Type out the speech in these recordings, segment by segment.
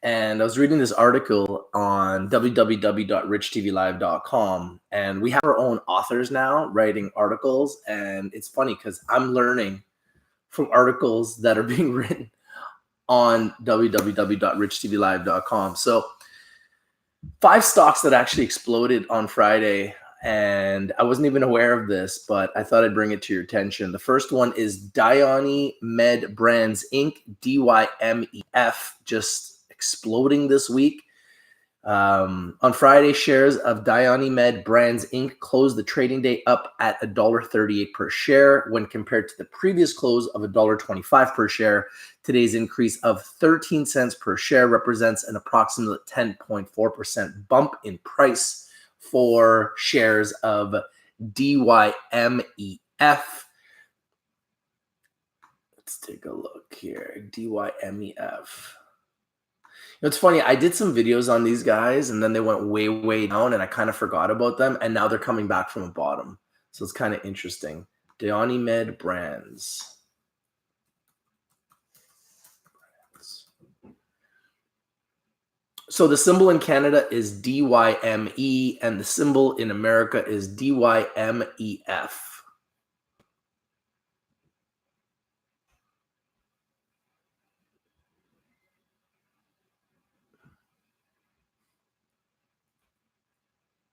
And I was reading this article on www.richtvlive.com, and we have our own authors now writing articles. And it's funny because I'm learning from articles that are being written on www.richtvlive.com. So 5 stocks that actually exploded on Friday, and I wasn't even aware of this, but I thought I'd bring it to your attention. The first one is Dyani Med Brands Inc., DYMEF, just exploding this week. On Friday, shares of Dyani Med Brands Inc. closed the trading day up at $1.38 per share when compared to the previous close of $1.25 per share. Today's increase of 13 cents per share represents an approximate 10.4% bump in price for shares of DYMEF. Let's take a look here. DYMEF. It's funny, I did some videos on these guys and then they went way, way down and I kind of forgot about them. And now they're coming back from the bottom. So it's kind of interesting. Dyani Med Brands. So the symbol in Canada is DYME and the symbol in America is DYMEF.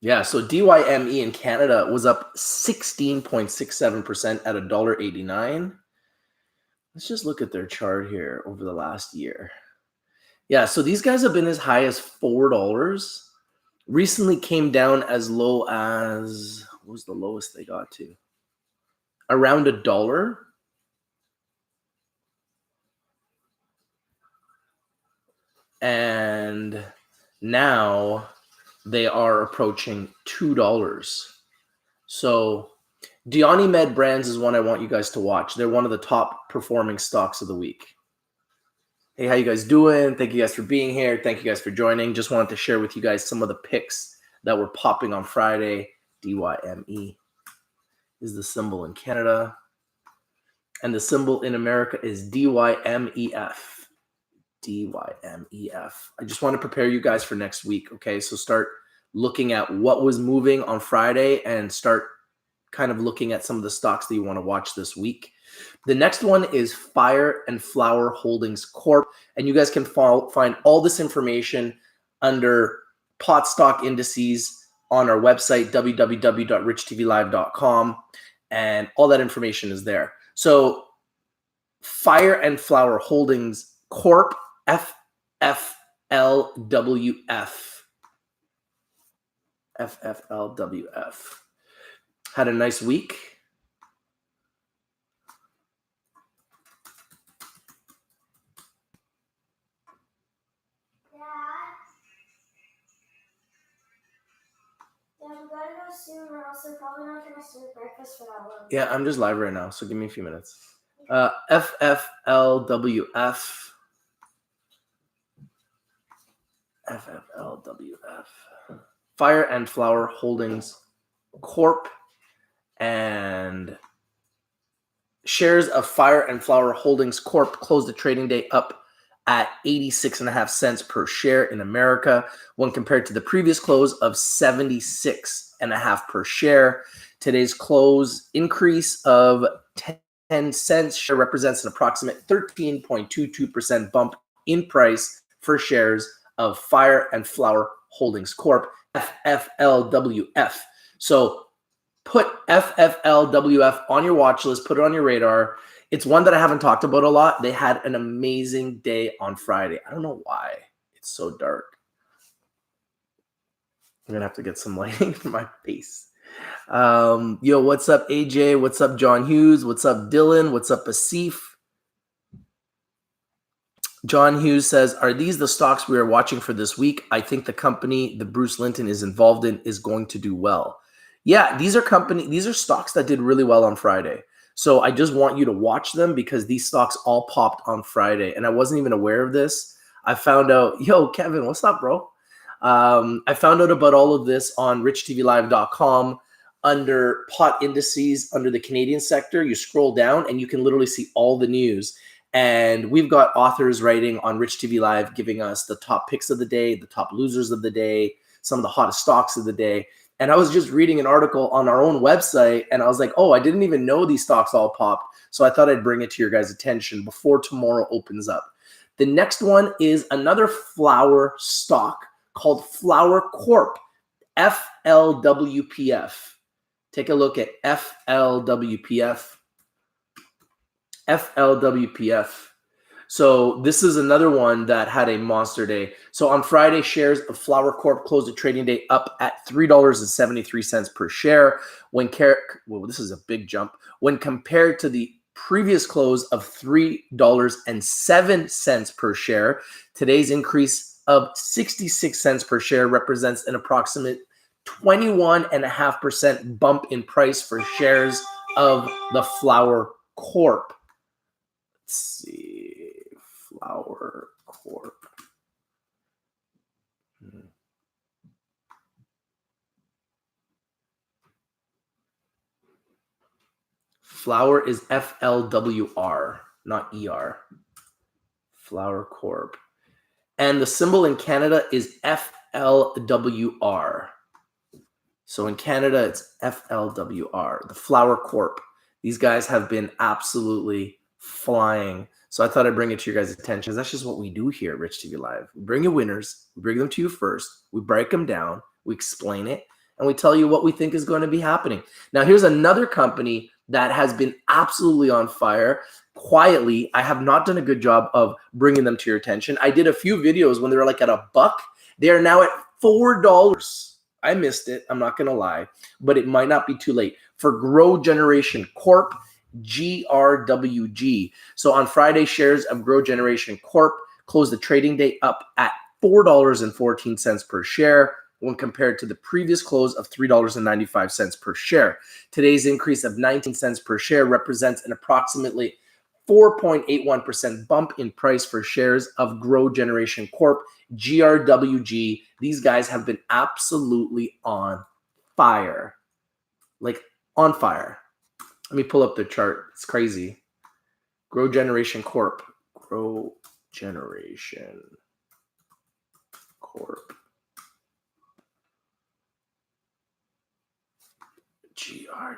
Yeah, so DYME in Canada was up 16.67% at $1.89. Let's just look at their chart here over the last year. Yeah, so these guys have been as high as $4. Recently came down as low as, what was the lowest they got to? Around $1. And now they are approaching $2. So Dyani Med Brands is one I want you guys to watch. They're one of the top performing stocks of the week. Hey, how you guys doing? Thank you guys for being here. Thank you guys for joining. Just wanted to share with you guys some of the picks that were popping on Friday. DYME is the symbol in Canada. And the symbol in America is DYMEF. DYMEF. I just want to prepare you guys for next week, okay? So start looking at what was moving on Friday and start kind of looking at some of the stocks that you want to watch this week. The next one is Fire and Flower Holdings Corp. And you guys can find all this information under pot stock indices on our website, www.richtvlive.com. And all that information is there. So Fire and Flower Holdings Corp, FFLWF. FFLWF. Had a nice week. Yeah, we gotta go soon. We're also probably not gonna serve breakfast for that long. Yeah, I'm just live right now, so give me a few minutes. FFLWF. FFLWF. Fire and Flower Holdings Corp. And shares of Fire and Flower Holdings Corp. closed the trading day up at 86.5 cents per share in America when compared to the previous close of 76.5 per share. Today's close increase of 10 cents share represents an approximate 13.22% bump in price for shares of Fire and Flower Holdings Corp, FFLWF. So put FFLWF on your watch list, put it on your radar. It's one that I haven't talked about a lot. They had an amazing day on Friday. I don't know why it's so dark. I'm going to have to get some lighting for my face. Yo, what's up, AJ? What's up, John Hughes? What's up, Dylan? What's up, Asif? John Hughes says, are these the stocks we are watching for this week? I think the company that Bruce Linton is involved in is going to do well. Yeah, these are stocks that did really well on Friday. So I just want you to watch them because these stocks all popped on Friday. And I wasn't even aware of this. I found out, yo, Kevin, what's up, bro? I found out about all of this on richtvlive.com under pot indices under the Canadian sector. You scroll down and you can literally see all the news. And we've got authors writing on Rich TV Live, giving us the top picks of the day, the top losers of the day, some of the hottest stocks of the day. And I was just reading an article on our own website, and I was like, oh, I didn't even know these stocks all popped. So I thought I'd bring it to your guys' attention before tomorrow opens up. The next one is another flower stock called Flower Corp, FLWPF. Take a look at FLWPF. FLWPF. So this is another one that had a monster day. So on Friday, shares of Flower Corp closed the trading day up at $3.73 per share. This is a big jump. When compared to the previous close of $3.07 per share, today's increase of 66 cents per share represents an approximate 21.5% bump in price for shares of the Flower Corp. Let's see. Flower Corp. Flower is FLWR, not ER. Flower Corp. And the symbol in Canada is FLWR. So in Canada, it's FLWR, the Flower Corp. These guys have been absolutely flying. So I thought I'd bring it to your guys' attention. That's just what we do here at Rich TV Live. We bring you winners. We bring them to you first. We break them down. We explain it. And we tell you what we think is going to be happening. Now, here's another company that has been absolutely on fire. Quietly, I have not done a good job of bringing them to your attention. I did a few videos when they were like at $1. They are now at $4. I missed it. I'm not going to lie. But it might not be too late. For Grow Generation Corp, GRWG. So on Friday, shares of Grow Generation Corp closed the trading day up at $4.14 per share when compared to the previous close of $3.95 per share. Today's increase of 19 cents per share represents an approximately 4.81% bump in price for shares of Grow Generation Corp, GRWG. These guys have been absolutely on fire. Like on fire. Let me pull up the chart. It's crazy. Grow Generation Corp. Grow Generation Corp. GRWG.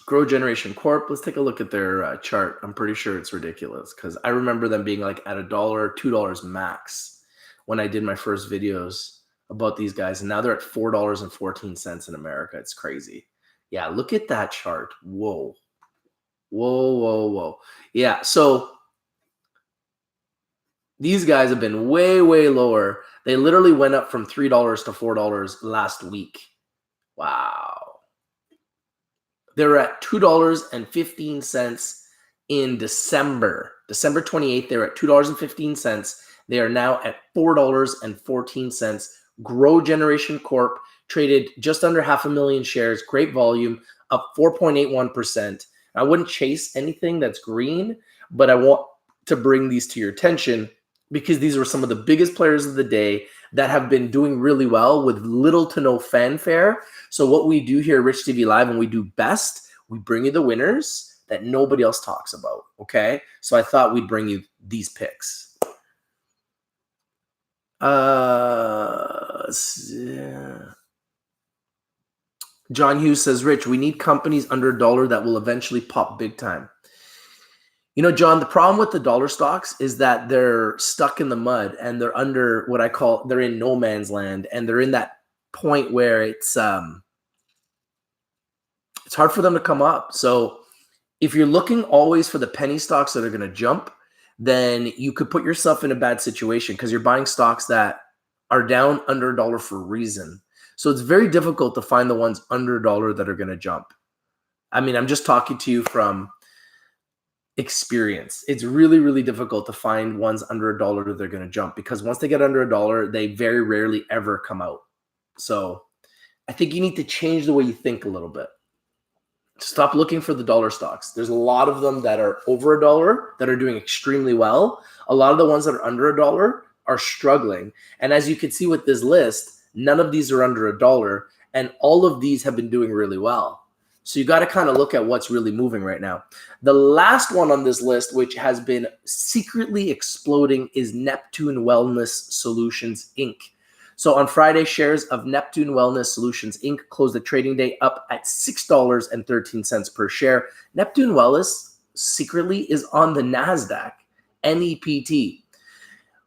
Grow Generation Corp. Let's take a look at their chart. I'm pretty sure it's ridiculous because I remember them being like at $1, $2 max when I did my first videos about these guys. And now they're at $4.14 in America. It's crazy. Yeah, look at that chart. Whoa. Whoa, whoa, whoa. Yeah, so these guys have been way, way lower. They literally went up from $3 to $4 last week. Wow. They're at $2.15 in December. December 28th, they were at $2.15. They are now at $4.14. Grow Generation Corp traded just under 500,000 shares. Great volume, up 4.81%. I wouldn't chase anything that's green, but I want to bring these to your attention because these were some of the biggest players of the day that have been doing really well with little to no fanfare. So what we do here at Rich TV Live and we do best, we bring you the winners that nobody else talks about, okay? So I thought we'd bring you these picks. John Hughes says, Rich, we need companies under $1 that will eventually pop big time. You know, John, the problem with the dollar stocks is that they're stuck in the mud and they're under what I call, they're in no man's land, and they're in that point where it's hard for them to come up. So if you're looking always for the penny stocks that are going to jump, then you could put yourself in a bad situation because you're buying stocks that are down under $1 for a reason. So it's very difficult to find the ones under $1 that are going to jump. I mean, I'm just talking to you from experience. It's really, really difficult to find ones under $1 that they're going to jump because once they get under $1, they very rarely ever come out. So I think you need to change the way you think a little bit. Stop looking for the dollar stocks. There's a lot of them that are over $1 that are doing extremely well. A lot of the ones that are under $1 are struggling. And as you can see with this list, none of these are under $1, and all of these have been doing really well. So you got to kind of look at what's really moving right now. The last one on this list, which has been secretly exploding, is Neptune Wellness Solutions, Inc. So on Friday, shares of Neptune Wellness Solutions, Inc. closed the trading day up at $6.13 per share. Neptune Wellness secretly is on the NASDAQ, NEPT.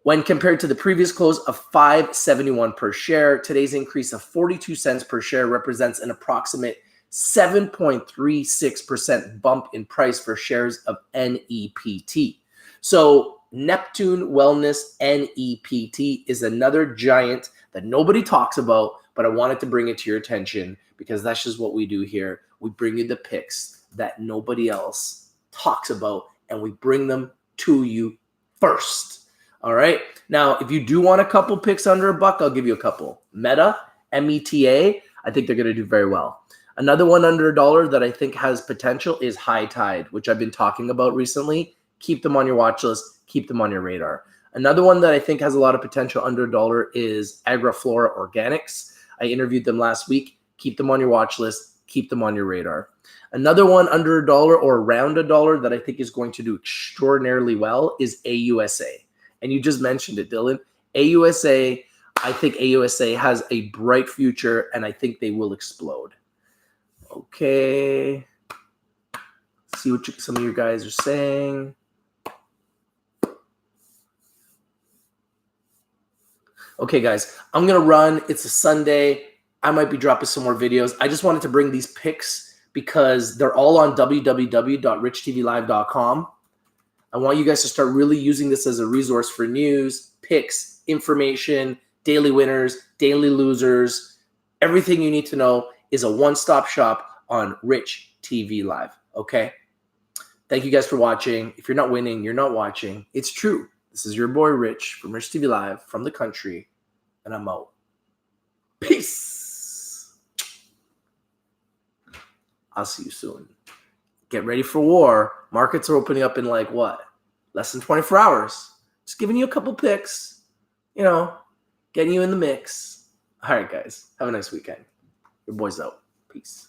When compared to the previous close of $5.71 per share, today's increase of 42 cents per share represents an approximate 7.36% bump in price for shares of NEPT. So Neptune Wellness NEPT is another giant that nobody talks about, but I wanted to bring it to your attention because that's just what we do here. We bring you the picks that nobody else talks about, and we bring them to you first. All right. Now, if you do want a couple picks under $1, I'll give you a couple. Meta, META, I think they're going to do very well. Another one under $1 that I think has potential is High Tide, which I've been talking about recently. Keep them on your watch list. Keep them on your radar. Another one that I think has a lot of potential under $1 is Agriflora Organics. I interviewed them last week. Keep them on your watch list. Keep them on your radar. Another one under $1 or around $1 that I think is going to do extraordinarily well is AUSA. And you just mentioned it, Dylan. AUSA, I think AUSA has a bright future, and I think they will explode. Okay. See what some of you guys are saying. Okay, guys, I'm going to run. It's a Sunday. I might be dropping some more videos. I just wanted to bring these picks because they're all on www.richtvlive.com. I want you guys to start really using this as a resource for news, picks, information, daily winners, daily losers. Everything you need to know is a one-stop shop on Rich TV Live, okay? Thank you guys for watching. If you're not winning, you're not watching. It's true. This is your boy Rich from Rich TV Live from the country, and I'm out. Peace. I'll see you soon. Get ready for war. Markets are opening up in like what? Less than 24 hours. Just giving you a couple picks, you know, getting you in the mix. All right, guys. Have a nice weekend. Your boy's out. Peace.